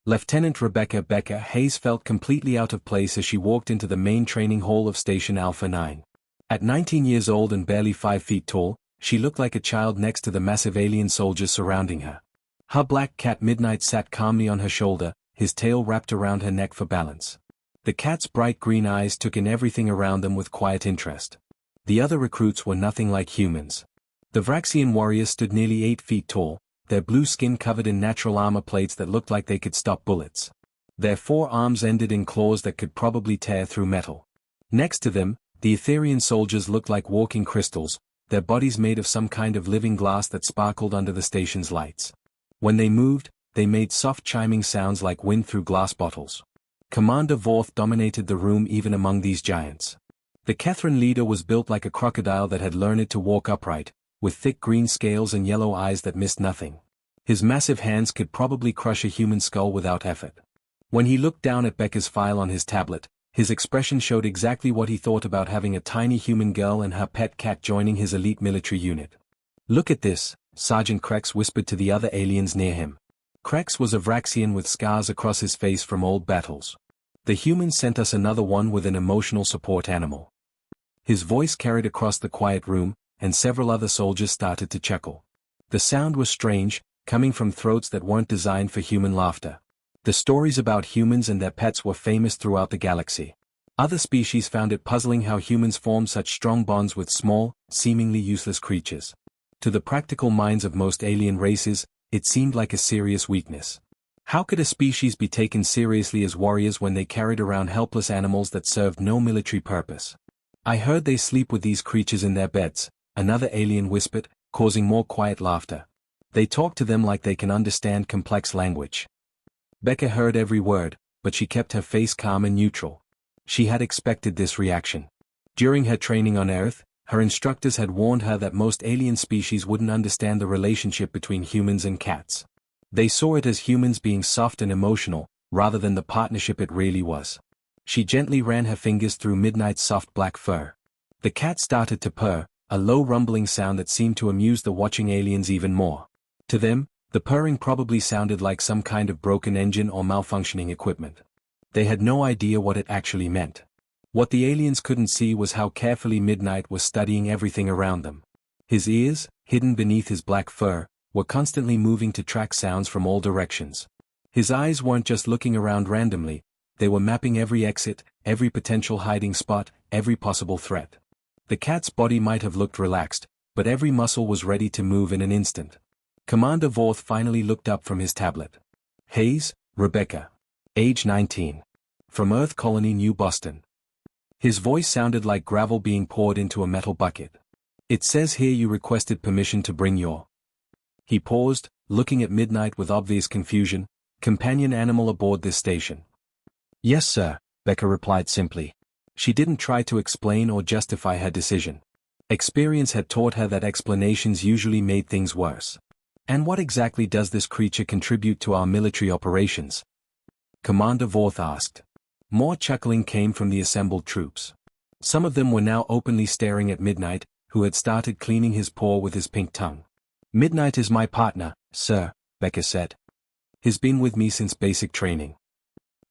Lieutenant Rebecca Becker Hayes felt completely out of place as she walked into the main training hall of Station Alpha 9. At 19 years old and barely 5 feet tall, she looked like a child next to the massive alien soldiers surrounding her. Her black cat Midnight sat calmly on her shoulder, his tail wrapped around her neck for balance. The cat's bright green eyes took in everything around them with quiet interest. The other recruits were nothing like humans. The Vraxian warriors stood nearly 8 feet tall, their blue skin covered in natural armor plates that looked like they could stop bullets. Their forearms ended in claws that could probably tear through metal. Next to them, the Etherian soldiers looked like walking crystals, their bodies made of some kind of living glass that sparkled under the station's lights. When they moved, they made soft chiming sounds like wind through glass bottles. Commander Vorth dominated the room even among these giants. The Kethran leader was built like a crocodile that had learned to walk upright, with thick green scales and yellow eyes that missed nothing. His massive hands could probably crush a human skull without effort. When he looked down at Becca's file on his tablet, his expression showed exactly what he thought about having a tiny human girl and her pet cat joining his elite military unit. "Look at this," Sergeant Krex whispered to the other aliens near him. Krex was a Vraxian with scars across his face from old battles. "The humans sent us another one with an emotional support animal." His voice carried across the quiet room, and several other soldiers started to chuckle. The sound was strange, coming from throats that weren't designed for human laughter. The stories about humans and their pets were famous throughout the galaxy. Other species found it puzzling how humans formed such strong bonds with small, seemingly useless creatures. To the practical minds of most alien races, it seemed like a serious weakness. How could a species be taken seriously as warriors when they carried around helpless animals that served no military purpose? "I heard they sleep with these creatures in their beds," another alien whispered, causing more quiet laughter. "They talk to them like they can understand complex language." Becca heard every word, but she kept her face calm and neutral. She had expected this reaction. During her training on Earth, her instructors had warned her that most alien species wouldn't understand the relationship between humans and cats. They saw it as humans being soft and emotional, rather than the partnership it really was. She gently ran her fingers through Midnight's soft black fur. The cat started to purr, a low rumbling sound that seemed to amuse the watching aliens even more. To them, the purring probably sounded like some kind of broken engine or malfunctioning equipment. They had no idea what it actually meant. What the aliens couldn't see was how carefully Midnight was studying everything around them. His ears, hidden beneath his black fur, were constantly moving to track sounds from all directions. His eyes weren't just looking around randomly, they were mapping every exit, every potential hiding spot, every possible threat. The cat's body might have looked relaxed, but every muscle was ready to move in an instant. Commander Vorth finally looked up from his tablet. "Hayes, Rebecca. Age 19. From Earth Colony, New Boston." His voice sounded like gravel being poured into a metal bucket. "It says here you requested permission to bring your..." He paused, looking at Midnight with obvious confusion, "companion animal aboard this station." "Yes, sir," Becca replied simply. She didn't try to explain or justify her decision. Experience had taught her that explanations usually made things worse. "And what exactly does this creature contribute to our military operations?" Commander Vorth asked. More chuckling came from the assembled troops. Some of them were now openly staring at Midnight, who had started cleaning his paw with his pink tongue. "Midnight is my partner, sir," Becca said. "He's been with me since basic training."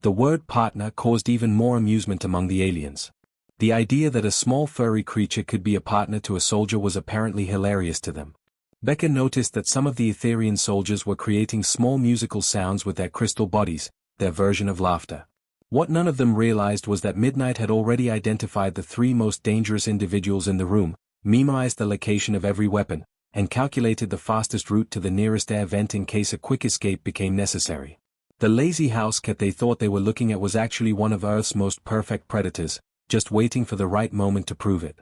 The word partner caused even more amusement among the aliens. The idea that a small furry creature could be a partner to a soldier was apparently hilarious to them. Becca noticed that some of the Etherian soldiers were creating small musical sounds with their crystal bodies, their version of laughter. What none of them realized was that Midnight had already identified the 3 most dangerous individuals in the room, memorized the location of every weapon, and calculated the fastest route to the nearest air vent in case a quick escape became necessary. The lazy house cat they thought they were looking at was actually one of Earth's most perfect predators, just waiting for the right moment to prove it.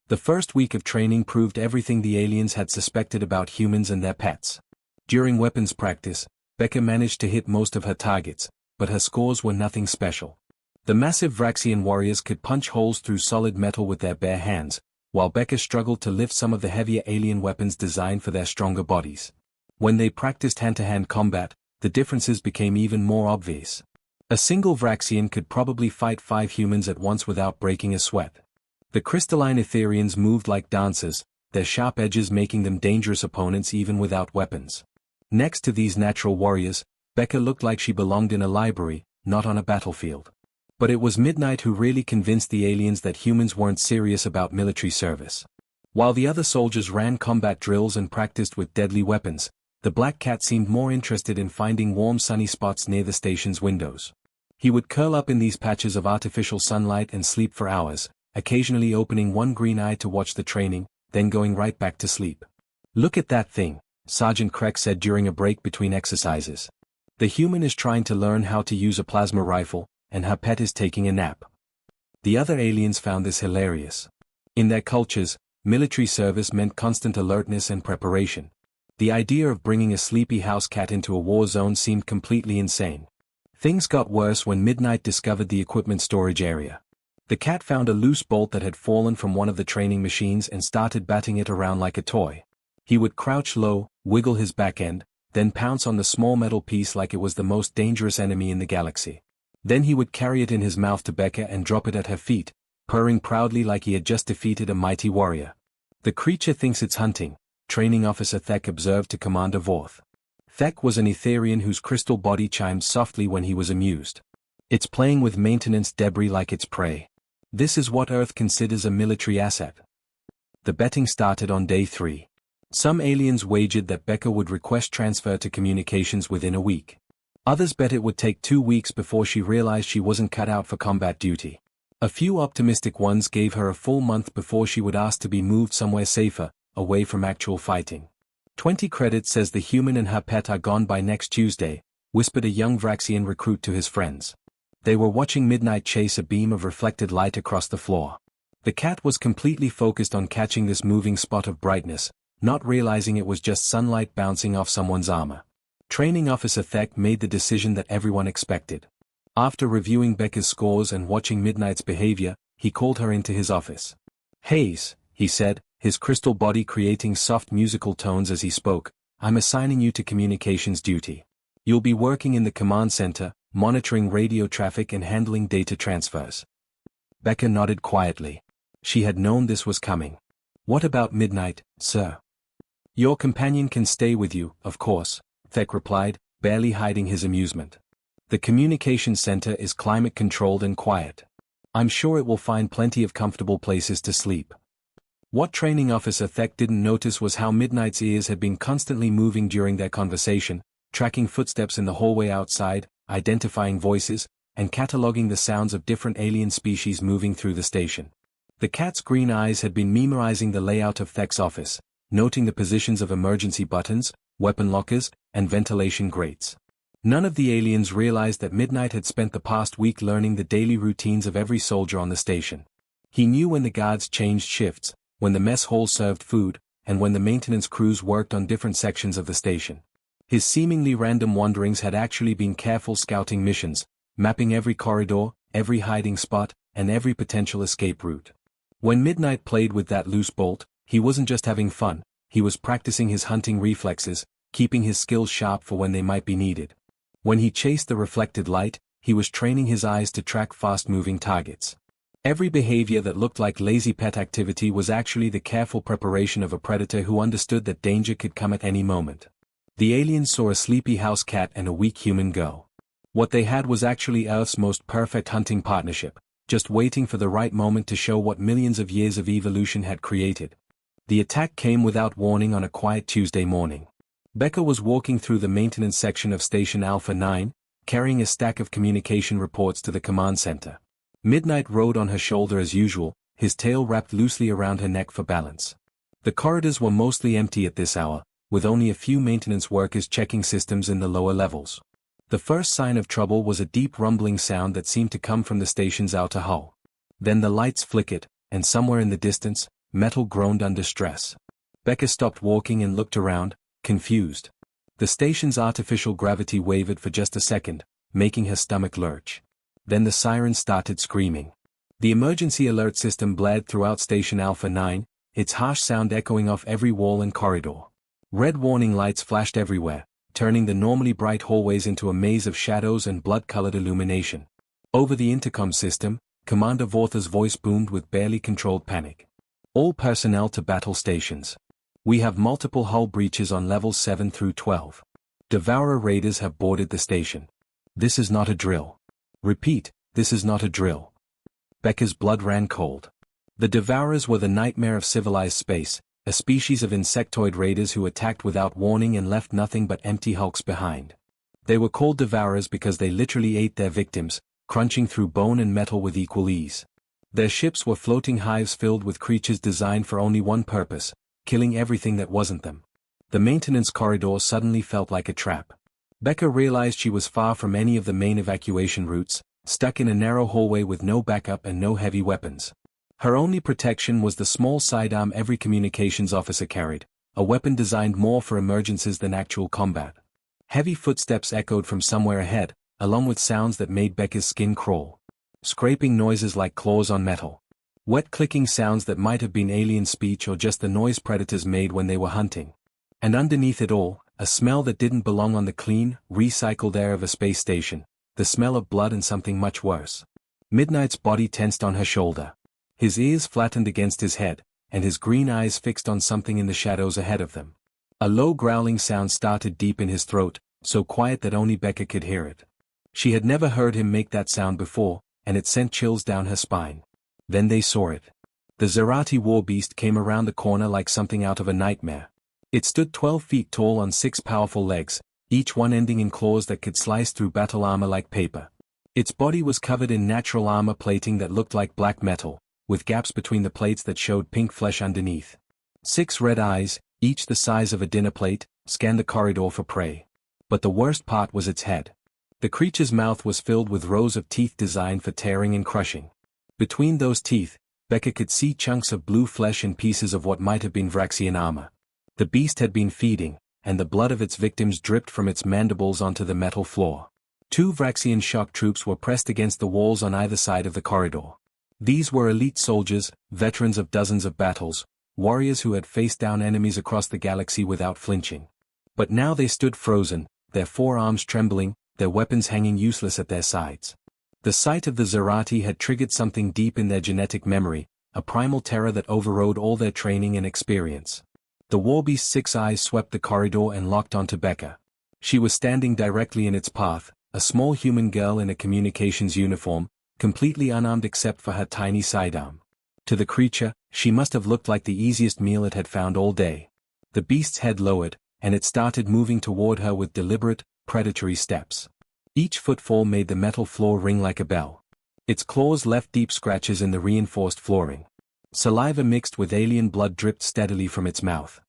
The first week of training proved everything the aliens had suspected about humans and their pets. During weapons practice, Becca managed to hit most of her targets, but her scores were nothing special. The massive Vraxian warriors could punch holes through solid metal with their bare hands, while Becca struggled to lift some of the heavier alien weapons designed for their stronger bodies. When they practiced hand-to-hand combat, the differences became even more obvious. A single Vraxian could probably fight 5 humans at once without breaking a sweat. The crystalline Etherians moved like dancers, their sharp edges making them dangerous opponents even without weapons. Next to these natural warriors, Becca looked like she belonged in a library, not on a battlefield. But it was Midnight who really convinced the aliens that humans weren't serious about military service. While the other soldiers ran combat drills and practiced with deadly weapons, the Black Cat seemed more interested in finding warm sunny spots near the station's windows. He would curl up in these patches of artificial sunlight and sleep for hours, occasionally opening one green eye to watch the training, then going right back to sleep. "Look at that thing," Sergeant Kreck said during a break between exercises. "The human is trying to learn how to use a plasma rifle, and her pet is taking a nap." The other aliens found this hilarious. In their cultures, military service meant constant alertness and preparation. The idea of bringing a sleepy house cat into a war zone seemed completely insane. Things got worse when Midnight discovered the equipment storage area. The cat found a loose bolt that had fallen from one of the training machines and started batting it around like a toy. He would crouch low, wiggle his back end, then pounce on the small metal piece like it was the most dangerous enemy in the galaxy. Then he would carry it in his mouth to Becca and drop it at her feet, purring proudly like he had just defeated a mighty warrior. "The creature thinks it's hunting," Training Officer Thek observed to Commander Vorth. Thek was an Etherian whose crystal body chimed softly when he was amused. "It's playing with maintenance debris like its prey. This is what Earth considers a military asset." The betting started on day 3. Some aliens wagered that Becca would request transfer to communications within a week. Others bet it would take 2 weeks before she realized she wasn't cut out for combat duty. A few optimistic ones gave her a full month before she would ask to be moved somewhere safer, away from actual fighting. 20 credits says the human and her pet are gone by next Tuesday, whispered a young Vraxian recruit to his friends. They were watching Midnight chase a beam of reflected light across the floor. The cat was completely focused on catching this moving spot of brightness, not realizing it was just sunlight bouncing off someone's armor. Training Officer Thek made the decision that everyone expected. After reviewing Becca's scores and watching Midnight's behavior, he called her into his office. "Hayes," he said, his crystal body creating soft musical tones as he spoke, "I'm assigning you to communications duty. You'll be working in the command center, monitoring radio traffic and handling data transfers." Becca nodded quietly. She had known this was coming. "What about Midnight, sir?" "Your companion can stay with you, of course," Thek replied, barely hiding his amusement. "The communications center is climate-controlled and quiet. I'm sure it will find plenty of comfortable places to sleep." What Training Officer Thek didn't notice was how Midnight's ears had been constantly moving during their conversation, tracking footsteps in the hallway outside, identifying voices, and cataloging the sounds of different alien species moving through the station. The cat's green eyes had been memorizing the layout of Thek's office, noting the positions of emergency buttons, weapon lockers, and ventilation grates. None of the aliens realized that Midnight had spent the past week learning the daily routines of every soldier on the station. He knew when the guards changed shifts, when the mess hall served food, and when the maintenance crews worked on different sections of the station. His seemingly random wanderings had actually been careful scouting missions, mapping every corridor, every hiding spot, and every potential escape route. When Midnight played with that loose bolt, he wasn't just having fun, he was practicing his hunting reflexes, keeping his skills sharp for when they might be needed. When he chased the reflected light, he was training his eyes to track fast-moving targets. Every behavior that looked like lazy pet activity was actually the careful preparation of a predator who understood that danger could come at any moment. The aliens saw a sleepy house cat and a weak human go. What they had was actually Earth's most perfect hunting partnership, just waiting for the right moment to show what millions of years of evolution had created. The attack came without warning on a quiet Tuesday morning. Becca was walking through the maintenance section of Station Alpha 9, carrying a stack of communication reports to the command center. Midnight rode on her shoulder as usual, his tail wrapped loosely around her neck for balance. The corridors were mostly empty at this hour, with only a few maintenance workers checking systems in the lower levels. The first sign of trouble was a deep rumbling sound that seemed to come from the station's outer hull. Then the lights flickered, and somewhere in the distance, metal groaned under stress. Becca stopped walking and looked around, confused. The station's artificial gravity wavered for just a second, making her stomach lurch. Then the siren started screaming. The emergency alert system blared throughout Station Alpha 9, its harsh sound echoing off every wall and corridor. Red warning lights flashed everywhere, turning the normally bright hallways into a maze of shadows and blood-colored illumination. Over the intercom system, Commander Vortha's voice boomed with barely controlled panic. "All personnel to battle stations. We have multiple hull breaches on levels 7 through 12. Devourer raiders have boarded the station. This is not a drill. Repeat, this is not a drill. Becca's blood ran cold. The Devourers were the nightmare of civilized space, a species of insectoid raiders who attacked without warning and left nothing but empty hulks behind. They were called Devourers because they literally ate their victims, crunching through bone and metal with equal ease. Their ships were floating hives filled with creatures designed for only one purpose, killing everything that wasn't them. The maintenance corridor suddenly felt like a trap. Becca realized she was far from any of the main evacuation routes, stuck in a narrow hallway with no backup and no heavy weapons. Her only protection was the small sidearm every communications officer carried, a weapon designed more for emergencies than actual combat. Heavy footsteps echoed from somewhere ahead, along with sounds that made Becca's skin crawl. Scraping noises like claws on metal. Wet clicking sounds that might have been alien speech or just the noise predators made when they were hunting. And underneath it all, a smell that didn't belong on the clean, recycled air of a space station, the smell of blood and something much worse. Midnight's body tensed on her shoulder. His ears flattened against his head, and his green eyes fixed on something in the shadows ahead of them. A low growling sound started deep in his throat, so quiet that only Becca could hear it. She had never heard him make that sound before, and it sent chills down her spine. Then they saw it. The Zerati Warbeast came around the corner like something out of a nightmare. It stood 12 feet tall on 6 powerful legs, each one ending in claws that could slice through battle armor like paper. Its body was covered in natural armor plating that looked like black metal, with gaps between the plates that showed pink flesh underneath. 6 red eyes, each the size of a dinner plate, scanned the corridor for prey. But the worst part was its head. The creature's mouth was filled with rows of teeth designed for tearing and crushing. Between those teeth, Becca could see chunks of blue flesh and pieces of what might have been Vraxian armor. The beast had been feeding, and the blood of its victims dripped from its mandibles onto the metal floor. 2 Vraxian shock troops were pressed against the walls on either side of the corridor. These were elite soldiers, veterans of dozens of battles, warriors who had faced down enemies across the galaxy without flinching. But now they stood frozen, their forearms trembling, their weapons hanging useless at their sides. The sight of the Zerati had triggered something deep in their genetic memory, a primal terror that overrode all their training and experience. The Warbeast's 6 eyes swept the corridor and locked onto Becca. She was standing directly in its path, a small human girl in a communications uniform, completely unarmed except for her tiny sidearm. To the creature, she must have looked like the easiest meal it had found all day. The beast's head lowered, and it started moving toward her with deliberate, predatory steps. Each footfall made the metal floor ring like a bell. Its claws left deep scratches in the reinforced flooring. Saliva mixed with alien blood dripped steadily from its mouth.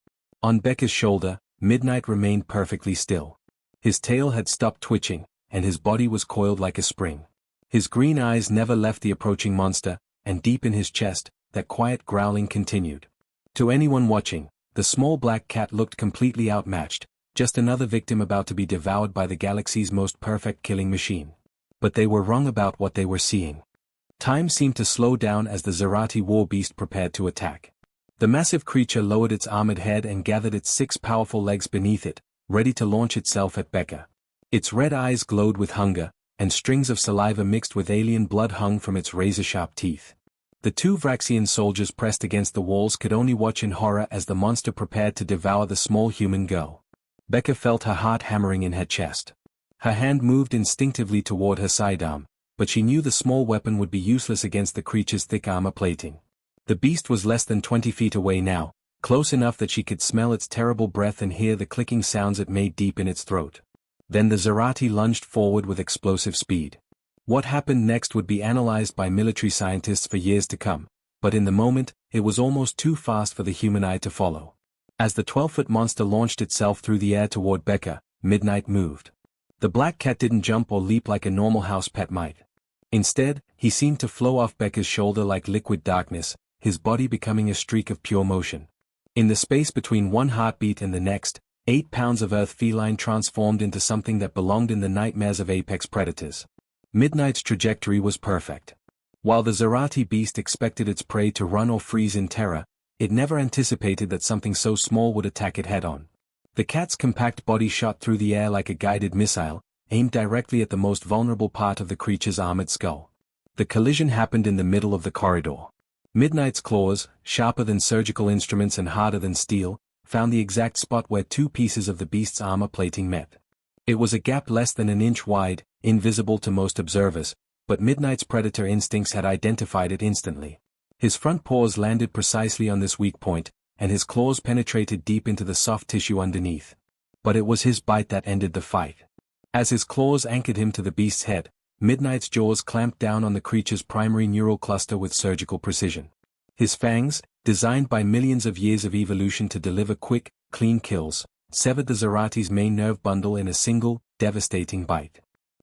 On Becca's shoulder, Midnight remained perfectly still. His tail had stopped twitching, and his body was coiled like a spring. His green eyes never left the approaching monster, and deep in his chest, that quiet growling continued. To anyone watching, the small black cat looked completely outmatched, just another victim about to be devoured by the galaxy's most perfect killing machine. But they were wrong about what they were seeing. Time seemed to slow down as the Zerati Warbeast prepared to attack. The massive creature lowered its armored head and gathered its 6 powerful legs beneath it, ready to launch itself at Becca. Its red eyes glowed with hunger, and strings of saliva mixed with alien blood hung from its razor-sharp teeth. The 2 Vraxian soldiers pressed against the walls could only watch in horror as the monster prepared to devour the small human girl. Becca felt her heart hammering in her chest. Her hand moved instinctively toward her sidearm, but she knew the small weapon would be useless against the creature's thick armor plating. The beast was less than 20 feet away now, close enough that she could smell its terrible breath and hear the clicking sounds it made deep in its throat. Then the Zerati lunged forward with explosive speed. What happened next would be analyzed by military scientists for years to come, but in the moment, it was almost too fast for the human eye to follow. As the 12-foot monster launched itself through the air toward Becca, Midnight moved. The black cat didn't jump or leap like a normal house pet might. Instead, he seemed to flow off Becca's shoulder like liquid darkness, his body becoming a streak of pure motion. In the space between one heartbeat and the next, 8 pounds of earth feline transformed into something that belonged in the nightmares of apex predators. Midnight's trajectory was perfect. While the Zerati beast expected its prey to run or freeze in terror, it never anticipated that something so small would attack it head-on. The cat's compact body shot through the air like a guided missile, aimed directly at the most vulnerable part of the creature's armored skull. The collision happened in the middle of the corridor. Midnight's claws, sharper than surgical instruments and harder than steel, found the exact spot where 2 pieces of the beast's armor plating met. It was a gap less than an inch wide, invisible to most observers, but Midnight's predator instincts had identified it instantly. His front paws landed precisely on this weak point, and his claws penetrated deep into the soft tissue underneath. But it was his bite that ended the fight. As his claws anchored him to the beast's head, Midnight's jaws clamped down on the creature's primary neural cluster with surgical precision. His fangs, designed by millions of years of evolution to deliver quick, clean kills, severed the Zerati's main nerve bundle in a single, devastating bite.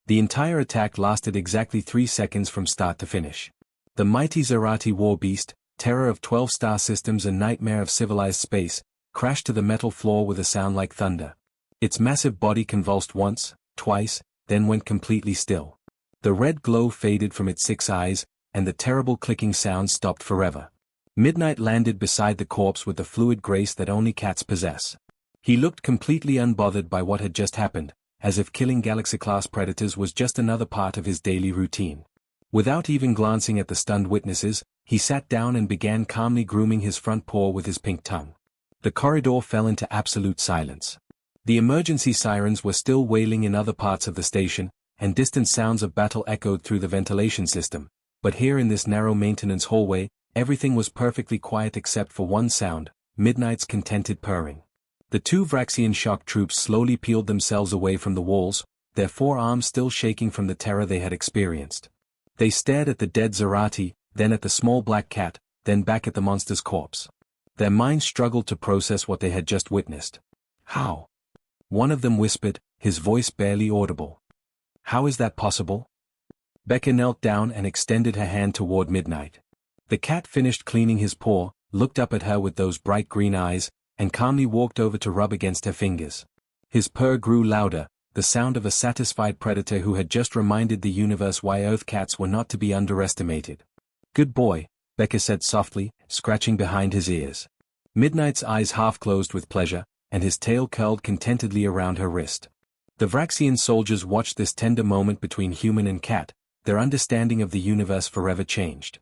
The entire attack lasted exactly 3 seconds from start to finish. The mighty Zerati Warbeast, terror of 12 star systems and nightmare of civilized space, crashed to the metal floor with a sound like thunder. Its massive body convulsed once, twice, then went completely still. The red glow faded from its 6 eyes, and the terrible clicking sound stopped forever. Midnight landed beside the corpse with the fluid grace that only cats possess. He looked completely unbothered by what had just happened, as if killing Galaxy-class predators was just another part of his daily routine. Without even glancing at the stunned witnesses, he sat down and began calmly grooming his front paw with his pink tongue. The corridor fell into absolute silence. The emergency sirens were still wailing in other parts of the station, and distant sounds of battle echoed through the ventilation system, but here in this narrow maintenance hallway, everything was perfectly quiet except for one sound, Midnight's contented purring. The 2 Vraxian shock troops slowly peeled themselves away from the walls, their forearms still shaking from the terror they had experienced. They stared at the dead Zerati, then at the small black cat, then back at the monster's corpse. Their minds struggled to process what they had just witnessed. How? One of them whispered, his voice barely audible. How is that possible? Becca knelt down and extended her hand toward Midnight. The cat finished cleaning his paw, looked up at her with those bright green eyes, and calmly walked over to rub against her fingers. His purr grew louder, the sound of a satisfied predator who had just reminded the universe why Earth cats were not to be underestimated. Good boy, Becca said softly, scratching behind his ears. Midnight's eyes half closed with pleasure, and his tail curled contentedly around her wrist. The Vraxian soldiers watched this tender moment between human and cat, their understanding of the universe forever changed.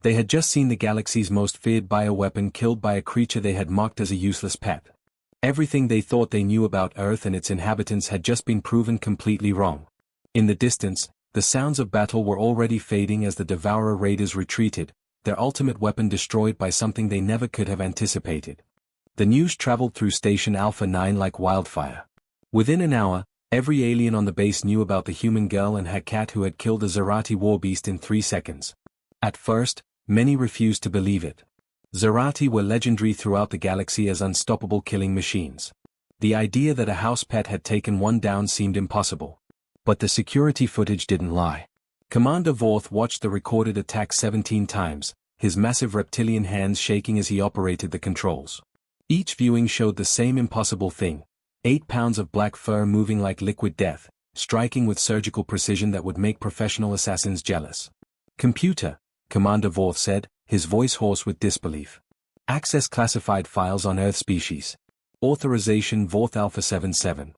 They had just seen the galaxy's most feared bioweapon killed by a creature they had mocked as a useless pet. Everything they thought they knew about Earth and its inhabitants had just been proven completely wrong. In the distance, the sounds of battle were already fading as the Devourer raiders retreated, their ultimate weapon destroyed by something they never could have anticipated. The news traveled through Station Alpha 9 like wildfire. Within an hour, every alien on the base knew about the human girl and her cat who had killed the Zerati Warbeast in 3 seconds. At first, many refused to believe it. Zerati were legendary throughout the galaxy as unstoppable killing machines. The idea that a house pet had taken one down seemed impossible. But the security footage didn't lie. Commander Vorth watched the recorded attack 17 times, his massive reptilian hands shaking as he operated the controls. Each viewing showed the same impossible thing, 8 pounds of black fur moving like liquid death, striking with surgical precision that would make professional assassins jealous. Computer, Commander Vorth said, his voice hoarse with disbelief. Access classified files on Earth species. Authorization Vorth Alpha 77.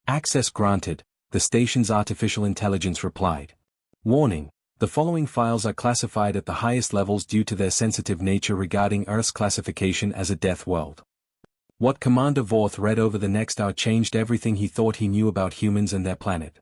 Access granted, the station's artificial intelligence replied. Warning, the following files are classified at the highest levels due to their sensitive nature regarding Earth's classification as a death world. What Commander Vorth read over the next hour changed everything he thought he knew about humans and their planet.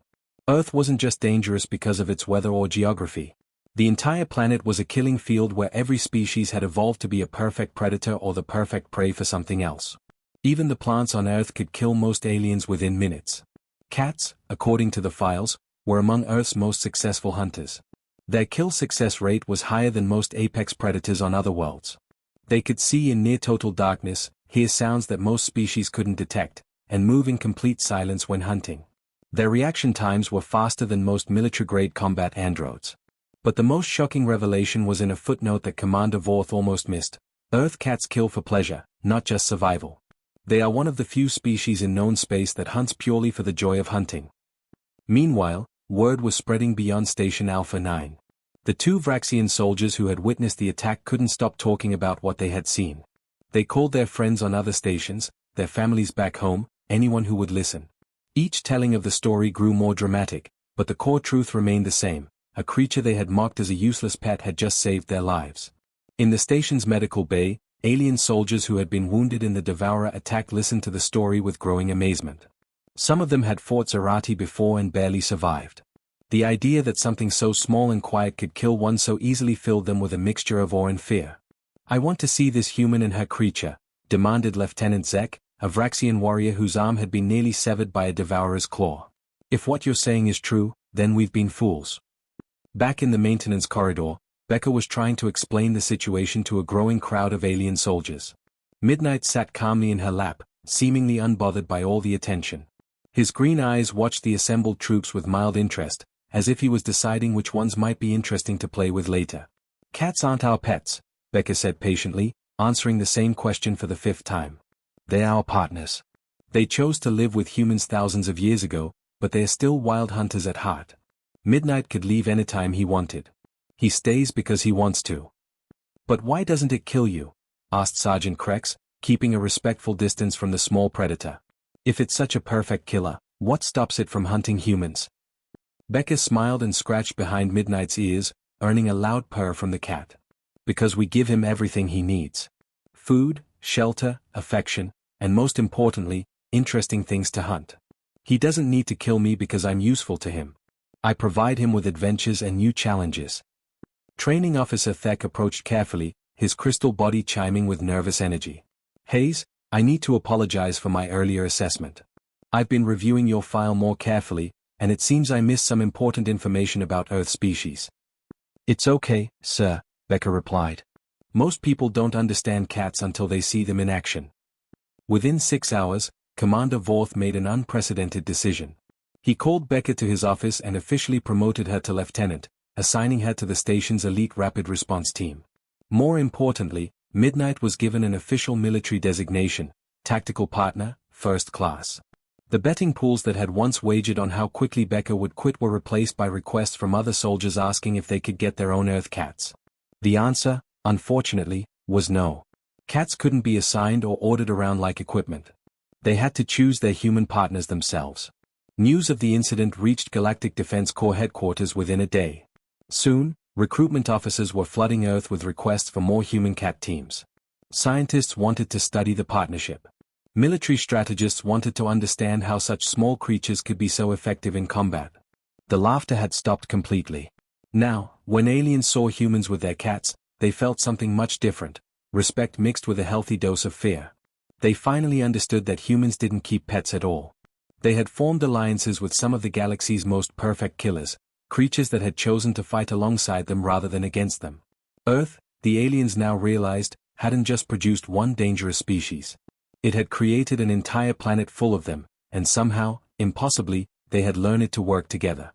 Earth wasn't just dangerous because of its weather or geography. The entire planet was a killing field where every species had evolved to be a perfect predator or the perfect prey for something else. Even the plants on Earth could kill most aliens within minutes. Cats, according to the files, were among Earth's most successful hunters. Their kill success rate was higher than most apex predators on other worlds. They could see in near total darkness, hear sounds that most species couldn't detect, and move in complete silence when hunting. Their reaction times were faster than most military-grade combat androids. But the most shocking revelation was in a footnote that Commander Vorth almost missed. Earth cats kill for pleasure, not just survival. They are one of the few species in known space that hunts purely for the joy of hunting. Meanwhile, word was spreading beyond Station Alpha 9. The 2 Vraxian soldiers who had witnessed the attack couldn't stop talking about what they had seen. They called their friends on other stations, their families back home, anyone who would listen. Each telling of the story grew more dramatic, but the core truth remained the same. A creature they had mocked as a useless pet had just saved their lives. In the station's medical bay, alien soldiers who had been wounded in the Devourer attack listened to the story with growing amazement. Some of them had fought Zarati before and barely survived. The idea that something so small and quiet could kill one so easily filled them with a mixture of awe and fear. "I want to see this human and her creature," demanded Lieutenant Zek, a Vraxian warrior whose arm had been nearly severed by a devourer's claw. "If what you're saying is true, then we've been fools." Back in the maintenance corridor, Becca was trying to explain the situation to a growing crowd of alien soldiers. Midnight sat calmly in her lap, seemingly unbothered by all the attention. His green eyes watched the assembled troops with mild interest, as if he was deciding which ones might be interesting to play with later. "Cats aren't our pets," Becca said patiently, answering the same question for the 5th time. "They're our partners. They chose to live with humans thousands of years ago, but they're still wild hunters at heart. Midnight could leave anytime he wanted. He stays because he wants to." "But why doesn't it kill you?" asked Sergeant Krex, keeping a respectful distance from the small predator. "If it's such a perfect killer, what stops it from hunting humans?" Becca smiled and scratched behind Midnight's ears, earning a loud purr from the cat. "Because we give him everything he needs. Food, shelter, affection, and most importantly, interesting things to hunt. He doesn't need to kill me because I'm useful to him. I provide him with adventures and new challenges." Training Officer Thek approached carefully, his crystal body chiming with nervous energy. "Hayes, I need to apologize for my earlier assessment. I've been reviewing your file more carefully, and it seems I missed some important information about Earth species." "It's okay, sir," Becca replied. "Most people don't understand cats until they see them in action." Within 6 hours, Commander Vorth made an unprecedented decision. He called Becca to his office and officially promoted her to lieutenant, assigning her to the station's elite rapid response team. More importantly, Midnight was given an official military designation, Tactical Partner, First Class. The betting pools that had once wagered on how quickly Becca would quit were replaced by requests from other soldiers asking if they could get their own Earth cats. The answer, unfortunately, was no. Cats couldn't be assigned or ordered around like equipment. They had to choose their human partners themselves. News of the incident reached Galactic Defense Corps headquarters within a day. Soon, recruitment officers were flooding Earth with requests for more human cat teams. Scientists wanted to study the partnership. Military strategists wanted to understand how such small creatures could be so effective in combat. The laughter had stopped completely. Now, when aliens saw humans with their cats, they felt something much different, respect mixed with a healthy dose of fear. They finally understood that humans didn't keep pets at all. They had formed alliances with some of the galaxy's most perfect killers, creatures that had chosen to fight alongside them rather than against them. Earth, the aliens now realized, hadn't just produced one dangerous species. It had created an entire planet full of them, and somehow, impossibly, they had learned it to work together.